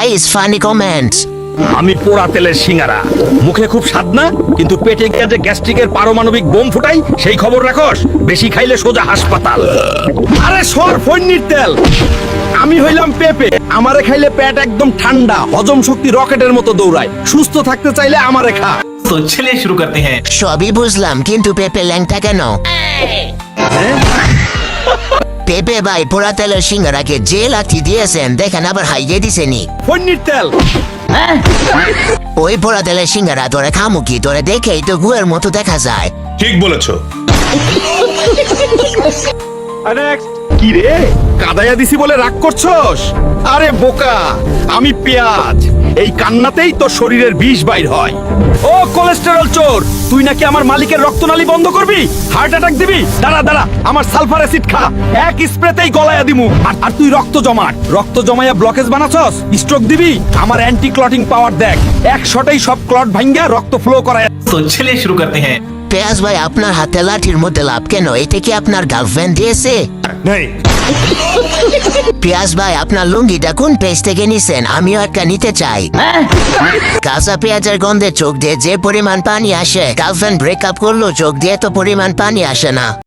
Guys funny comments. আমি পোড়া তেলের সিঙ্গারা, মুখে খুব স্বাদ না, কিন্তু পেটে গিয়ে যে গ্যাস্ট্রিকের পারমাণবিক বোম ফুটাই সেই খবর রাখোস? বেশি খাইলে সোজা হাসপাতাল। আরে সর ফৈন্নির তেল। আমি হইলাম পেঁপে, আমারে খাইলে পেট একদম ঠান্ডা, হজম শক্তি রকেটের মতো দৌড়ায়। সুস্থ থাকতে চাইলে আমারে খা। तो चलिए शुरू करते हैं। সবই বুঝলাম, কিন্তু পেঁপে ল্যাংটা কেন? পেঁপে ভাই পোড়া তেলের সিঙ্গারাকে যে লাঠি দিয়েছেন দেখেন আবার হাইয়ে দিছেনি। ফৈন্নির তেল। ওই পোড়া তেলের সিঙ্গারা তোরে খামু কি? তোরে দেখেই তো গুয়ের মতো দেখা যায়। ঠিক বলেছো। কি রে, কাদাইয়া দিছি বলে রাগ করছস? আরে বোকা, আমি পেঁয়াজ, এই কান্নাতেই তো শরীরের বিষ বাইর হয়। ও কোলেস্টেরল চোর, তুই নাকি আমার মালিকের রক্তনালী বন্ধ করবি? হার্ট অ্যাটাক দিবি? দাঁড়া দাঁড়া, আমার সালফার অ্যাসিড খা, এক স্প্রেতেই গলায়া দিমু। আর তুই রক্ত জমায়া ব্লকেজ বানাছস, স্ট্রোক দিবি? আমার অ্যান্টি ক্লটিং পাওয়ার দেখ, এক শটেই সব ক্লট ভাঙ্গা রক্ত ফ্লো করায়। तो चलिए शुरू करते हैं। পেঁয়াজ ভাই আপনার হাতে লাঠির মধ্যে লাভ কেন? এটা কি আপনার গার্লফ্রেন্ড দিয়েছে? নেই। পেঁয়াজ ভাই আপনার লুঙ্গিটা কোন পেজ থেকে নিছেন? আমিও একটা নিতে চাই। কাঁচা পেঁয়াজের গন্ধে চোখ দিয়ে যে পরিমাণ পানি আসে, গার্লফ্রেন্ড ব্রেকআপ করলো চোখ দিয়ে তো পরিমাণ পানি আসে না।